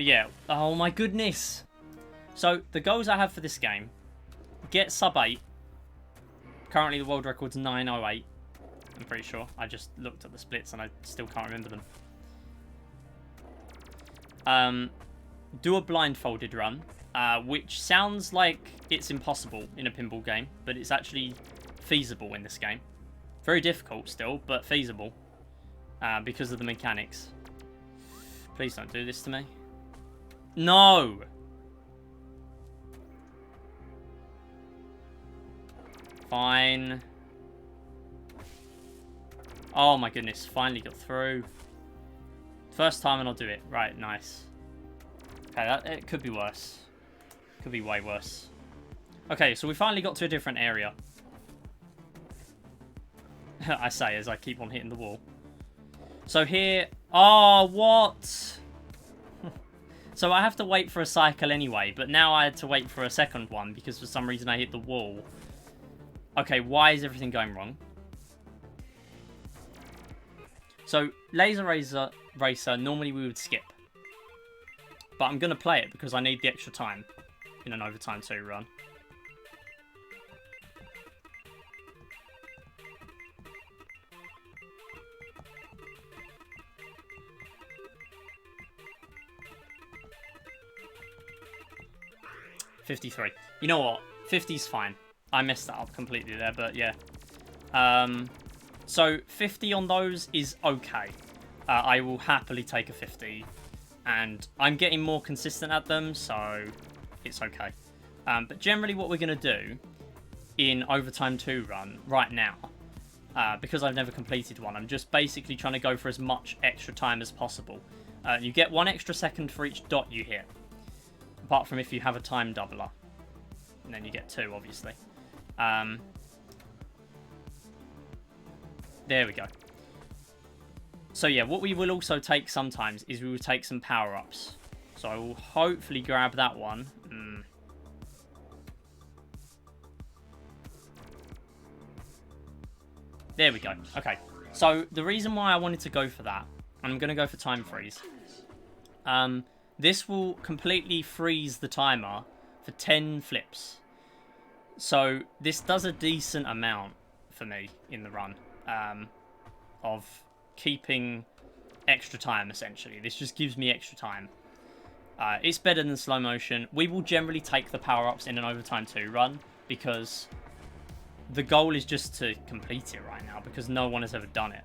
But yeah, oh my goodness. So the goals I have for this game: get sub 8. Currently the world record's 9:08. I'm pretty sure. I just looked at the splits and I still can't remember them. Do a blindfolded run, which sounds like it's impossible in a pinball game, but it's actually feasible in this game. Very difficult still, but feasible because of the mechanics. Please don't do this to me. No! Fine. Oh my goodness, finally got through. First time and I'll do it. Right, nice. Okay, it could be worse. Could be way worse. Okay, so we finally got to a different area. I say as I keep on hitting the wall. So here... Oh, what? So I have to wait for a cycle anyway, but now I had to wait for a second one because for some reason I hit the wall. Okay, why is everything going wrong? So, Laser Racer, normally we would skip. But I'm going to play it because I need the extra time in an overtime 2 run. $53. You know what? 50's fine. I messed that up completely there, but yeah. So 50 on those is okay. I will happily take a 50. And I'm getting more consistent at them, so it's okay. But generally what we're going to do in Overtime 2 run right now, because I've never completed one, I'm just basically trying to go for as much extra time as possible. You get 1 extra second for each dot you hit. Apart from if you have a time doubler. And then you get 2, obviously. There we go. So yeah, what we will also take sometimes is we will take some power-ups. So I will hopefully grab that one. There we go. Okay. So the reason why I wanted to go for that, I'm going to go for time freeze. This will completely freeze the timer for 10 flips. So this does a decent amount for me in the run of keeping extra time, essentially. This just gives me extra time. It's better than slow motion. We will generally take the power-ups in an Overtime 2 run because the goal is just to complete it right now because no one has ever done it.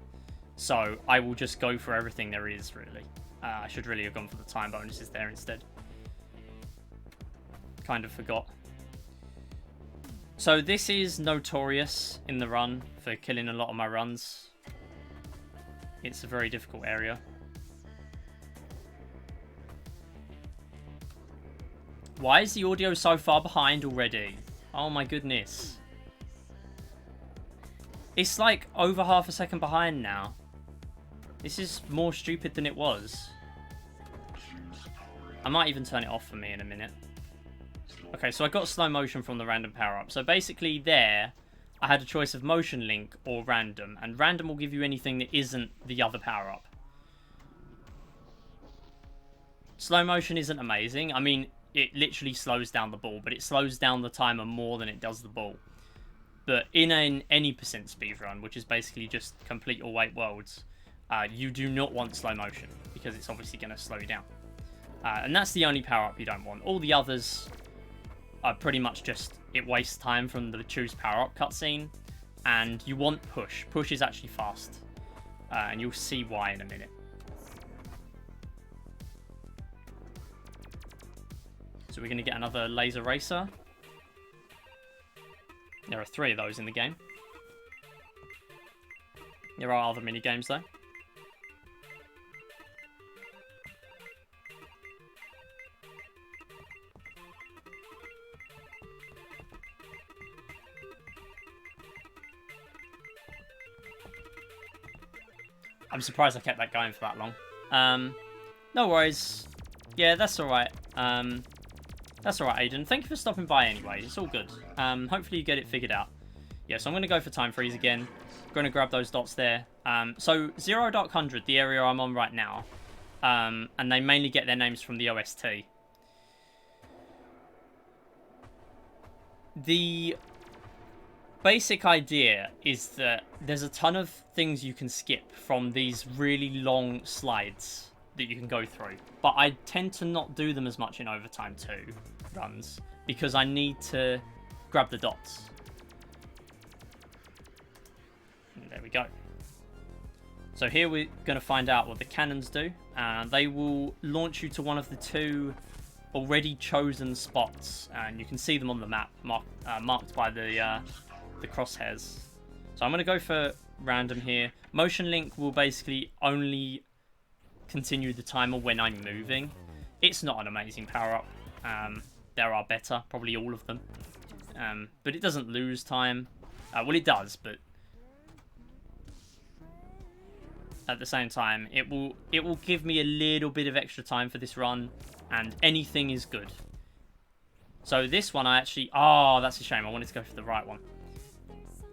So I will just go for everything there is, really. I should really have gone for the time bonuses there instead. Kind of forgot. So this is notorious in the run for killing a lot of my runs. It's a very difficult area. Why is the audio so far behind already? Oh my goodness. It's like over half a second behind now. This is more stupid than it was. I might even turn it off for me in a minute. Okay, so I got slow motion from the random power-up. So basically there, I had a choice of motion link or random. And random will give you anything that isn't the other power-up. Slow motion isn't amazing. I mean, it literally slows down the ball. But it slows down the timer more than it does the ball. But in an any percent speedrun, which is basically just complete all 8 worlds, you do not want slow motion. Because it's obviously going to slow you down. And that's the only power-up you don't want. All the others are pretty much just, it wastes time from the choose power-up cutscene. And you want push. Push is actually fast. And you'll see why in a minute. So we're going to get another laser racer. There are 3 of those in the game. There are other mini games though. I'm surprised I kept that going for that long. No worries. Yeah, that's alright. That's alright, Aiden. Thank you for stopping by anyway. It's all good. Hopefully you get it figured out. Yeah, so I'm going to go for time freeze again. I'm going to grab those dots there. So 0 Dark 100, the area I'm on right now, and they mainly get their names from the OST. The basic idea is that there's a ton of things you can skip from these really long slides that you can go through, but I tend to not do them as much in Overtime 2 runs because I need to grab the dots. And there we go. So here we're going to find out what the cannons do. They will launch you to one of the 2 already chosen spots, and you can see them on the map marked by the crosshairs. So I'm going to go for random here. Motion Link will basically only continue the timer when I'm moving. It's not an amazing power-up. There are better, probably all of them. But it doesn't lose time. Well, it does, but at the same time, it will give me a little bit of extra time for this run, and anything is good. So this one I actually... Oh, that's a shame. I wanted to go for the right one.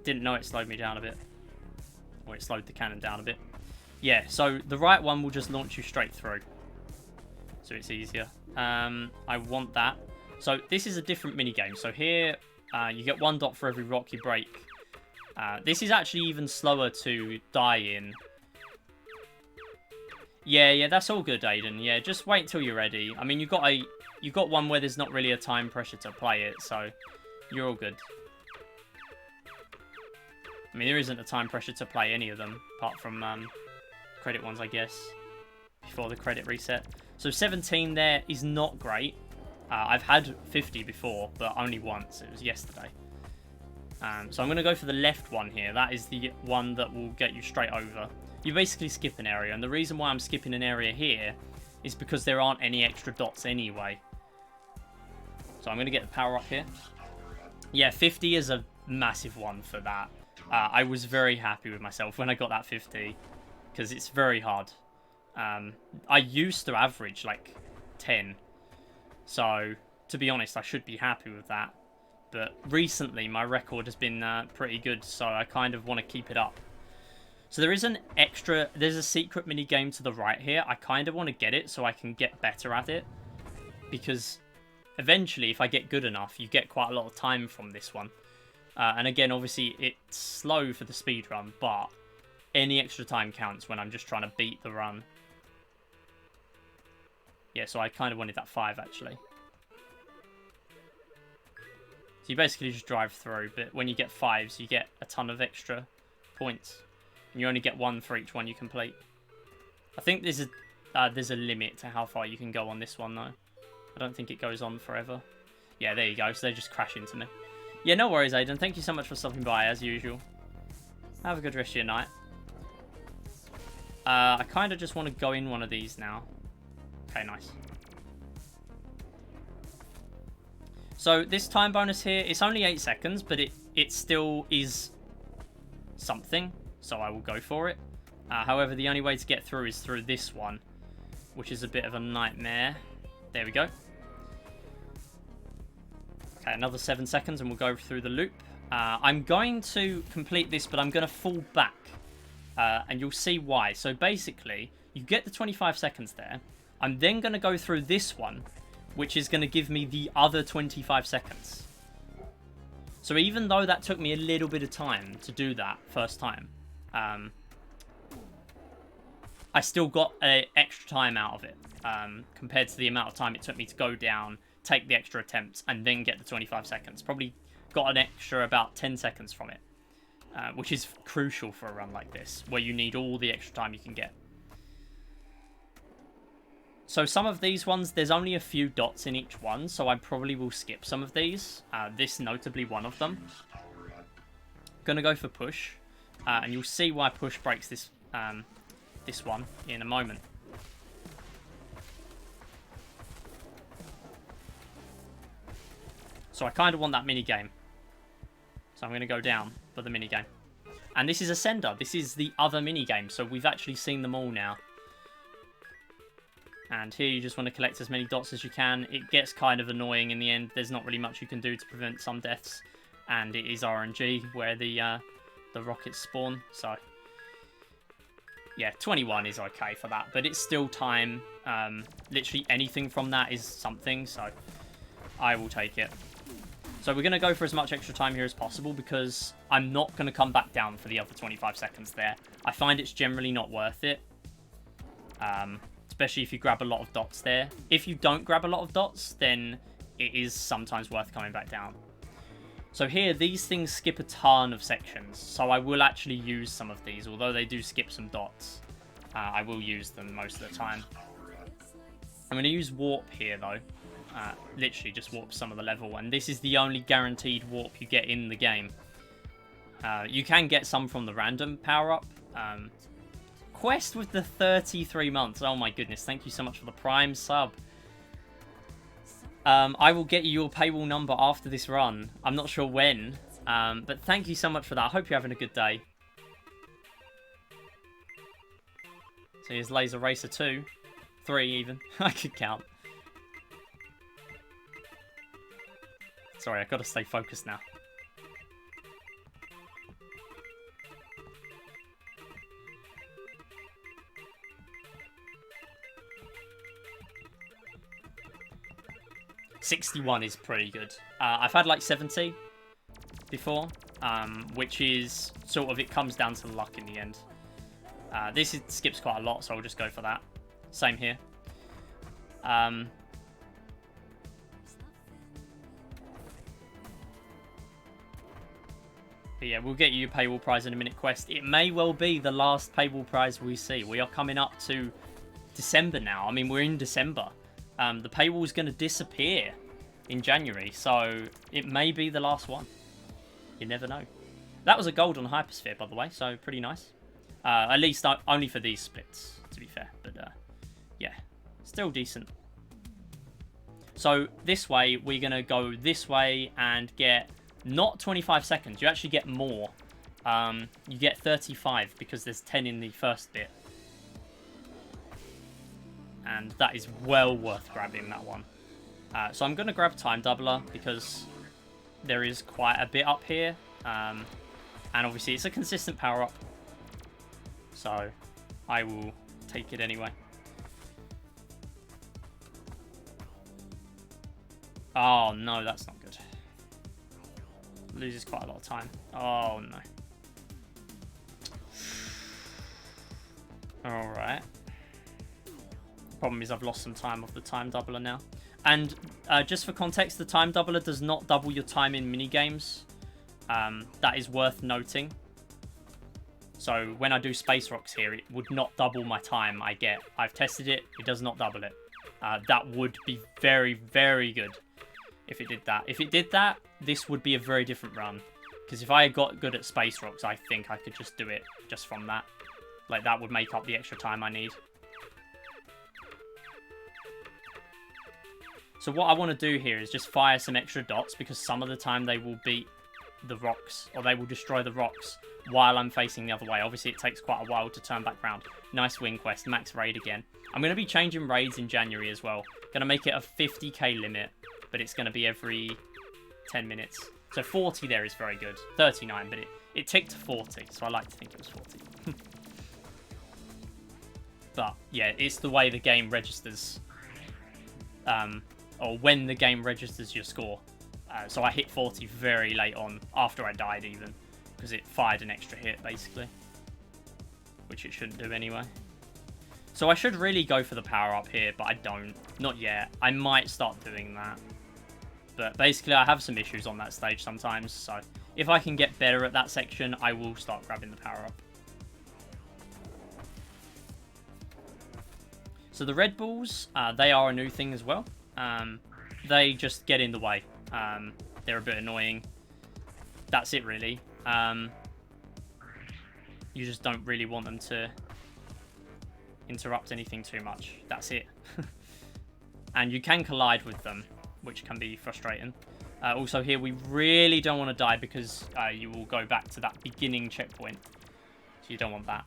Didn't know it slowed me down a bit. Or it slowed the cannon down a bit. Yeah, so the right one will just launch you straight through. So it's easier. I want that. So this is a different minigame. So here, you get 1 dot for every rock you break. This is actually even slower to die in. Yeah, that's all good, Aiden. Yeah, just wait till you're ready. I mean, you got one where there's not really a time pressure to play it, so you're all good. I mean, there isn't a time pressure to play any of them, apart from credit ones, I guess, before the credit reset. So 17 there is not great. I've had 50 before, but only once. It was yesterday. So I'm going to go for the left one here. That is the one that will get you straight over. You basically skip an area, and the reason why I'm skipping an area here is because there aren't any extra dots anyway. So I'm going to get the power up here. Yeah, 50 is a massive one for that. I was very happy with myself when I got that 50, because it's very hard. I used to average like 10, so to be honest, I should be happy with that. But recently, my record has been pretty good, so I kind of want to keep it up. So there's a secret mini game to the right here. I kind of want to get it so I can get better at it, because eventually, if I get good enough, you get quite a lot of time from this one. And again, obviously, it's slow for the speedrun, but any extra time counts when I'm just trying to beat the run. Yeah, so I kind of wanted that 5, actually. So you basically just drive through, but when you get 5s, you get a ton of extra points. And you only get 1 for each one you complete. I think there's a limit to how far you can go on this one, though. I don't think it goes on forever. Yeah, there you go. So they just crash into me. Yeah, no worries, Aiden. Thank you so much for stopping by, as usual. Have a good rest of your night. I kind of just want to go in one of these now. Okay, nice. So this time bonus here, it's only 8 seconds, but it still is something. So I will go for it. However, the only way to get through is through this one, which is a bit of a nightmare. There we go. Okay, another 7 seconds and we'll go through the loop. I'm going to complete this, but I'm going to fall back. And you'll see why. So basically, you get the 25 seconds there. I'm then going to go through this one, which is going to give me the other 25 seconds. So even though that took me a little bit of time to do that first time, I still got an extra time out of it, compared to the amount of time it took me to go down, take the extra attempts, and then get the 25 seconds. Probably got an extra about 10 seconds from it, which is crucial for a run like this, where you need all the extra time you can get. So some of these ones, there's only a few dots in each one, so I probably will skip some of these. This notably one of them. Gonna go for push, and you'll see why push breaks this this one in a moment. So I kind of want that mini game. So I'm going to go down for the mini game. And this is Ascender. This is the other mini game. So we've actually seen them all now. And here you just want to collect as many dots as you can. It gets kind of annoying in the end. There's not really much you can do to prevent some deaths. And it is RNG where the rockets spawn. So yeah, 21 is okay for that, but it's still time. Literally anything from that is something, so I will take it. So we're going to go for as much extra time here as possible because I'm not going to come back down for the other 25 seconds there. I find it's generally not worth it, especially if you grab a lot of dots there. If you don't grab a lot of dots, then it is sometimes worth coming back down. So here, these things skip a ton of sections, so I will actually use some of these. Although they do skip some dots, I will use them most of the time. I'm going to use warp here, though. Literally just warp some of the level, and this is the only guaranteed warp you get in the game. You can get some from the random power-up. Quest with the 33 months. Oh my goodness, thank you so much for the Prime sub. I will get you your paywall number after this run. I'm not sure when, but thank you so much for that. I hope you're having a good day. So here's Laser Racer 2. 3 even. I could count. Sorry, I've got to stay focused now. $61 is pretty good. I've had like 70 before, which is sort of, it comes down to luck in the end. This skips quite a lot, so I'll just go for that. Same here. But yeah, we'll get you a paywall prize in a minute, Quest. It may well be the last paywall prize we see. We are coming up to December now. I mean, we're in December. The paywall is going to disappear in January, so it may be the last one. You never know. That was a gold on Hypersphere, by the way, so pretty nice. At least only for these splits, to be fair. But yeah, still decent. So this way, we're going to go this way and get not 25 seconds. You actually get more. You get 35 because there's 10 in the first bit. And that is well worth grabbing, that one. So I'm going to grab Time Doubler because there is quite a bit up here. And obviously it's a consistent power-up. So I will take it anyway. Oh no, that's not good. Loses quite a lot of time. Oh no. Alright. Problem is I've lost some time off the Time Doubler now. And just for context, the Time Doubler does not double your time in minigames. That is worth noting. So when I do Space Rocks here, it would not double my time I get. I've tested it, it does not double it. That would be very, very good if it did that. If it did that, this would be a very different run. Because if I got good at Space Rocks, I think I could just do it just from that. Like, that would make up the extra time I need. So what I want to do here is just fire some extra dots, because some of the time they will beat the rocks, or they will destroy the rocks while I'm facing the other way. Obviously, it takes quite a while to turn back round. Nice win quest, max raid again. I'm going to be changing raids in January as well. Going to make it a 50k limit, but it's going to be every 10 minutes. So 40 there is very good. 39, but it ticked to 40, so I like to think it was 40. But yeah, it's the way the game registers, or when the game registers your score. So I hit 40 very late on, after I died even, because it fired an extra hit basically, which it shouldn't do anyway. So I should really go for the power up here, but I don't, not yet. I might start doing that, but basically I have some issues on that stage sometimes, so if I can get better at that section, I will start grabbing the power up. So the Red Balls, they are a new thing as well. They just get in the way. They're a bit annoying. That's it really. You just don't really want them to interrupt anything too much. That's it. And you can collide with them, which can be frustrating. Also here, we really don't want to die because you will go back to that beginning checkpoint. So you don't want that.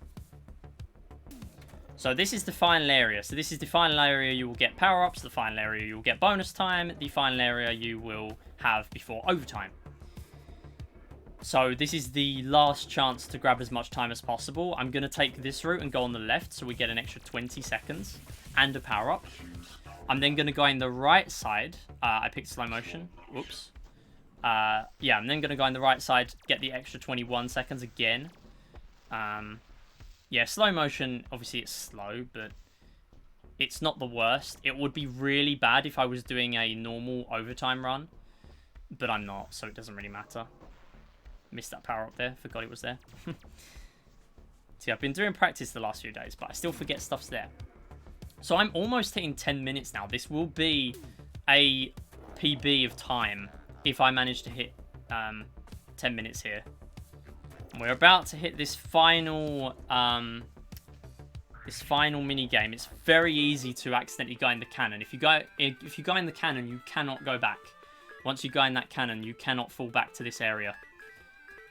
So this is the final area. So this is the final area you will get power-ups. The final area you will get bonus time. The final area you will have before overtime. So this is the last chance to grab as much time as possible. I'm going to take this route and go on the left so we get an extra 20 seconds and a power-up. I'm then going to go in the right side. I picked slow motion. Whoops. Yeah, I'm then going to go in the right side, get the extra 21 seconds again. Yeah, slow motion, obviously it's slow, but it's not the worst. It would be really bad if I was doing a normal overtime run, but I'm not, so it doesn't really matter. Missed that power up there, forgot it was there. See, I've been doing practice the last few days, but I still forget stuff's there. So I'm almost hitting 10 minutes now. This will be a PB of time if I manage to hit 10 minutes here. We're about to hit this final mini game. It's very easy to accidentally go in the cannon. If you go in the cannon, you cannot go back. Once you go in that cannon, you cannot fall back to this area.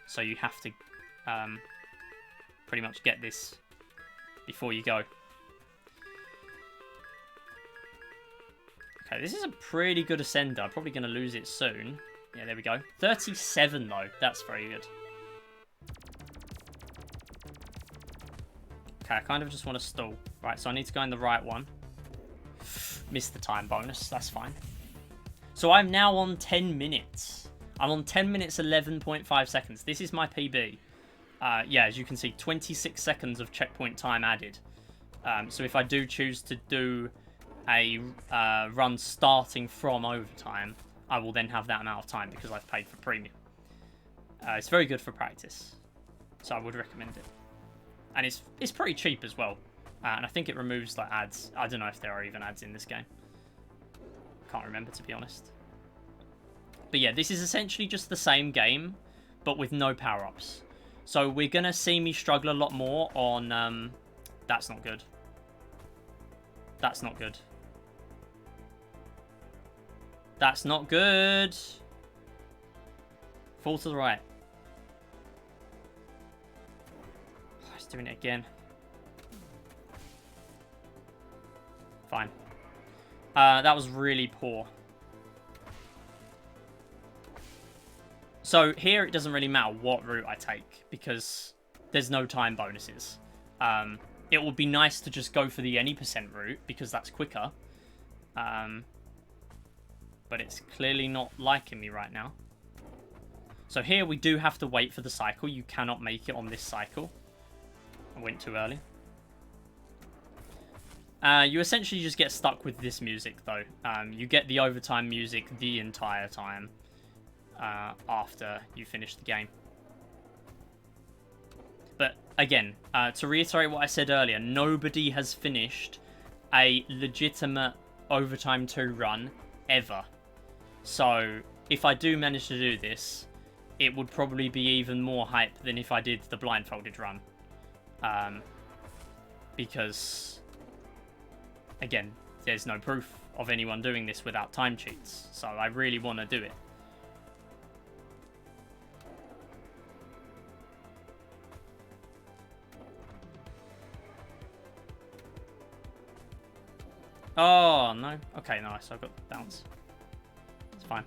So you have to pretty much get this before you go. Okay, this is a pretty good ascender. I'm probably going to lose it soon. Yeah, there we go. 37 though. That's very good. Okay, I kind of just want to stall. Right, so I need to go in the right one. Missed the time bonus. That's fine. So I'm now on 10 minutes. I'm on 10 minutes, 11.5 seconds. This is my PB. Yeah, as you can see, 26 seconds of checkpoint time added. So if I do choose to do a run starting from overtime, I will then have that amount of time because I've paid for premium. It's very good for practice, so I would recommend it. And it's pretty cheap as well. And I think it removes like ads. I don't know if there are even ads in this game. Can't remember, to be honest. But yeah, this is essentially just the same game, but with no power-ups. So we're going to see me struggle a lot more on... that's not good. That's not good. That's not good. Fall to the right. Oh, he's doing it again. Fine. That was really poor. So here it doesn't really matter what route I take because there's no time bonuses. It would be nice to just go for the any % route because that's quicker. But it's clearly not liking me right now. So here we do have to wait for the cycle. You cannot make it on this cycle. I went too early. You essentially just get stuck with this music though. You get the overtime music the entire time after you finish the game. But again, to reiterate what I said earlier, nobody has finished a legitimate overtime 2 run ever. So if I do manage to do this, it would probably be even more hype than if I did the blindfolded run. Because, again, there's no proof of anyone doing this without time cheats. So I really want to do it. Oh, no. Okay, nice. I've got bounce. It's fine.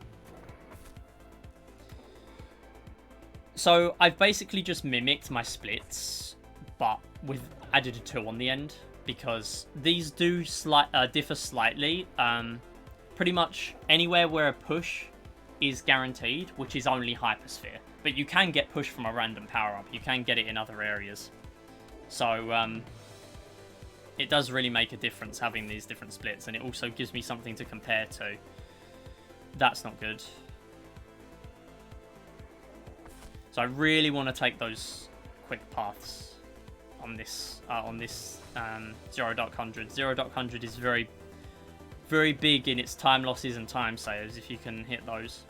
So I've basically just mimicked my splits, but with added a 2 on the end, because these do differ slightly. Pretty much anywhere where a push is guaranteed, which is only Hypersphere. But you can get push from a random power-up. You can get it in other areas. So, it does really make a difference having these different splits, and it also gives me something to compare to. That's not good. So I really want to take those quick paths on this 0.100. 0.100 is very, very big in its time losses and time saves if you can hit those.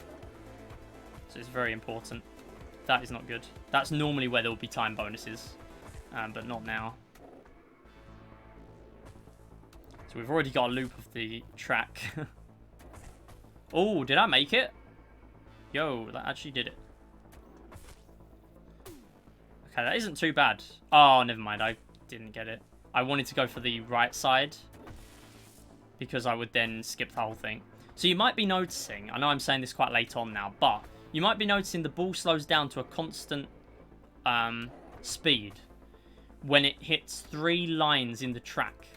So it's very important. That is not good. That's normally where there will be time bonuses, but not now. So we've already got a loop of the track. Oh, did I make it? Yo, that actually did it. Okay, that isn't too bad. Oh, never mind. I didn't get it. I wanted to go for the right side because I would then skip the whole thing. So you might be noticing, I know I'm saying this quite late on now, but you might be noticing the ball slows down to a constant speed when it hits 3 lines in the track.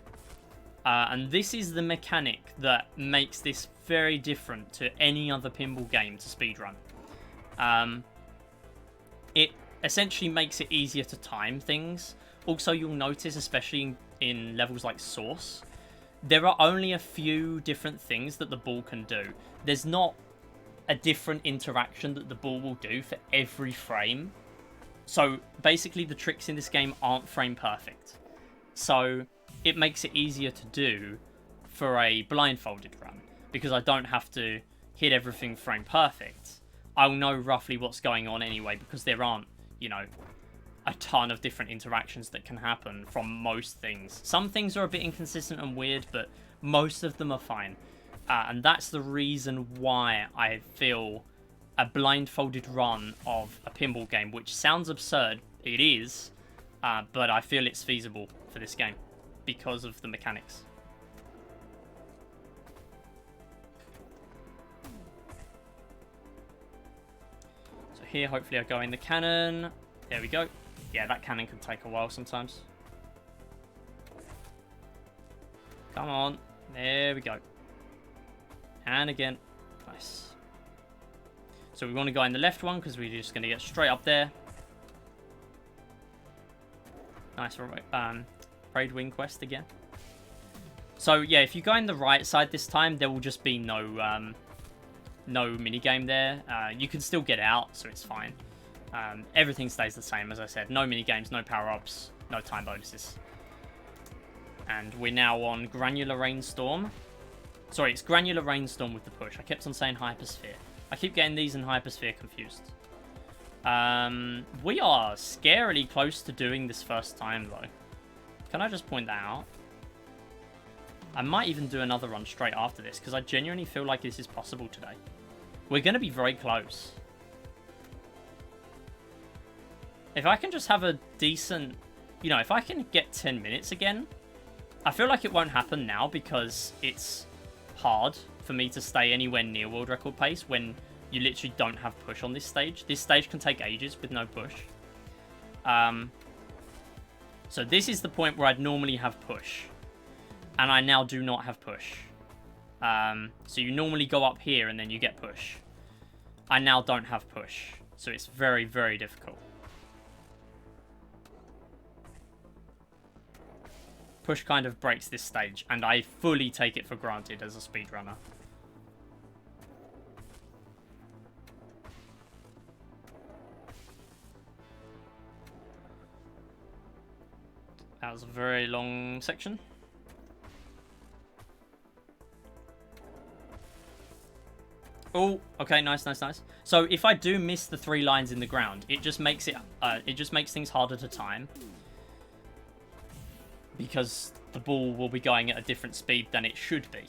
And this is the mechanic that makes this very different to any other pinball game to speedrun. It essentially makes it easier to time things. Also, you'll notice, especially in levels like Source, there are only a few different things that the ball can do. There's not a different interaction that the ball will do for every frame. So basically the tricks in this game aren't frame perfect. So it makes it easier to do for a blindfolded run, because I don't have to hit everything frame perfect. I'll know roughly what's going on anyway, because there aren't, you know, a ton of different interactions that can happen from most things. Some things are a bit inconsistent and weird, but most of them are fine. And that's the reason why I feel a blindfolded run of a pinball game, which sounds absurd, it is, but I feel it's feasible for this game because of the mechanics. So here, hopefully I go in the cannon. There we go. Yeah, that cannon can take a while sometimes. Come on. There we go. And again. Nice. So we want to go in the left one because we're just going to get straight up there. Nice. Raid Wing Quest again. So yeah, if you go in the right side this time, there will just be no minigame there. You can still get out, so it's fine. Everything stays the same, as I said. No minigames, no power-ups, no time bonuses. And we're now on Granular Rainstorm. Sorry, it's Granular Rainstorm with the push. I kept on saying Hypersphere. I keep getting these and Hypersphere confused. We are scarily close to doing this first time, though. Can I just point that out? I might even do another run straight after this, because I genuinely feel like this is possible today. We're going to be very close. If I can just have a decent... You know, if I can get 10 minutes again... I feel like it won't happen now because it's hard for me to stay anywhere near world record pace when you literally don't have push on this stage. This stage can take ages with no push. So this is the point where I'd normally have push. And I now do not have push. So you normally go up here and then you get push. I now don't have push. So it's very, very difficult. Push kind of breaks this stage, and I fully take it for granted as a speedrunner. That was a very long section. Oh, okay, nice, nice, nice. So if I do miss the 3 lines in the ground, it just makes things harder to time. Because the ball will be going at a different speed than it should be.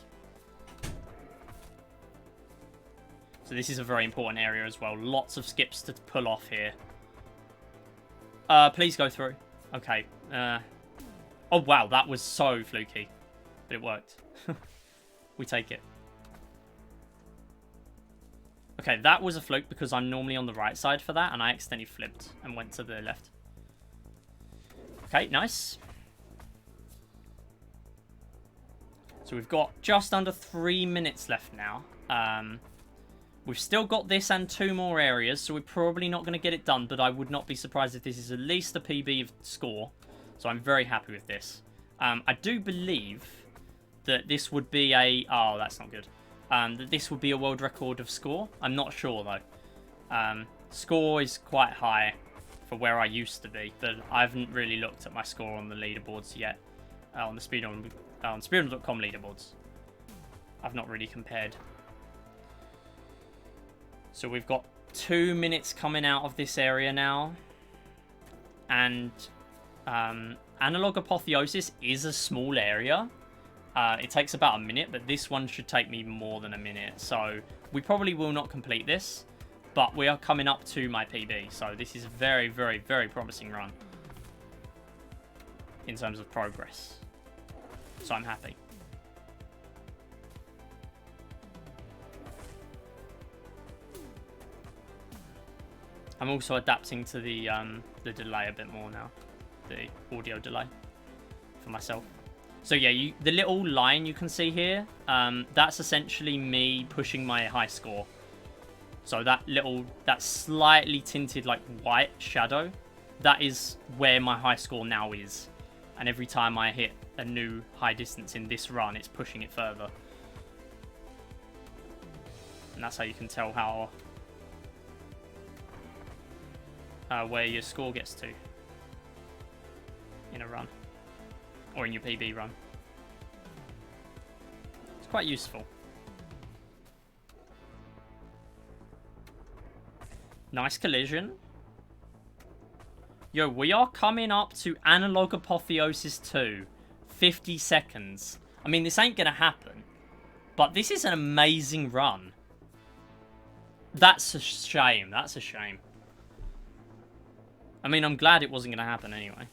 So this is a very important area as well. Lots of skips to pull off here. Please go through. Okay. Oh, wow. That was so fluky. But it worked. We take it. Okay, that was a fluke because I'm normally on the right side for that. And I accidentally flipped and went to the left. Okay, nice. So we've got just under 3 minutes left now. We've still got this and 2 more areas, so we're probably not going to get it done, but I would not be surprised if this is at least a PB of score. So I'm very happy with this. I do believe that this would be a... Oh, that's not good. That this would be a world record of score. I'm not sure, though. Score is quite high for where I used to be, but I haven't really looked at my score on the leaderboards yet. On the Speedrun... on Speedrun.com leaderboards. I've not really compared. So we've got 2 minutes coming out of this area now. And Analog Apotheosis is a small area. It takes about a minute, but this one should take me more than a minute. So we probably will not complete this, but we are coming up to my PB. So this is a very, very, very promising run in terms of progress. So I'm happy. I'm also adapting to the delay a bit more now, the audio delay for myself. So yeah, the little line you can see here, that's essentially me pushing my high score. So that slightly tinted like white shadow, that is where my high score now is. And every time I hit a new high distance in this run, it's pushing it further. And that's how you can tell how where your score gets to in a run. Or in your PB run. It's quite useful. Nice collision. Yo, we are coming up to Analog Apotheosis 2. 50 seconds. I mean, this ain't gonna happen. But this is an amazing run. That's a shame. That's a shame. I mean, I'm glad it wasn't gonna happen anyway.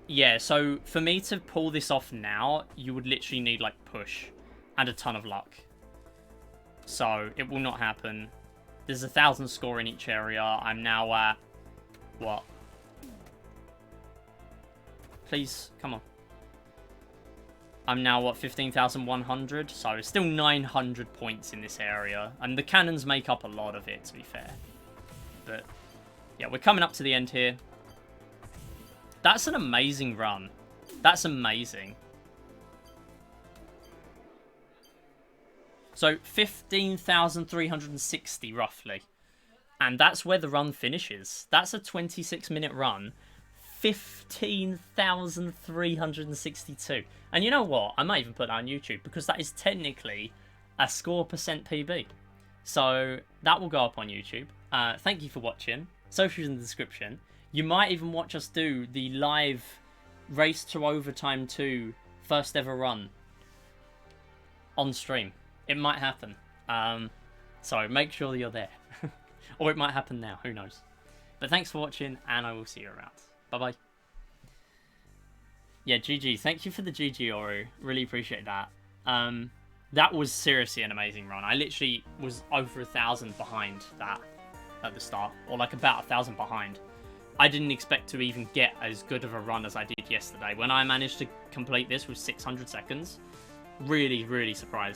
Yeah, so for me to pull this off now, you would literally need, like, push and a ton of luck. So, it will not happen. There's 1,000 score in each area. I'm now at, what? Please, come on. I'm now at 15,100, so it's still 900 points in this area. And the cannons make up a lot of it, to be fair. But, yeah, we're coming up to the end here. That's an amazing run. That's amazing. So, 15,360, roughly. And that's where the run finishes. That's a 26-minute run. 15,362. And you know what? I might even put that on YouTube, because that is technically a score percent PB. So, that will go up on YouTube. Thank you for watching. Socials in the description. You might even watch us do the live Race to Overtime 2 first ever run on stream. It might happen. So make sure that you're there. Or it might happen now. Who knows? But thanks for watching, and I will see you around. Bye-bye. Yeah, GG. Thank you for the GG, Oru. Really appreciate that. That was seriously an amazing run. I literally was over 1,000 behind that at the start. Or like about 1,000 behind. I didn't expect to even get as good of a run as I did yesterday. When I managed to complete this with 600 seconds, really, really surprised.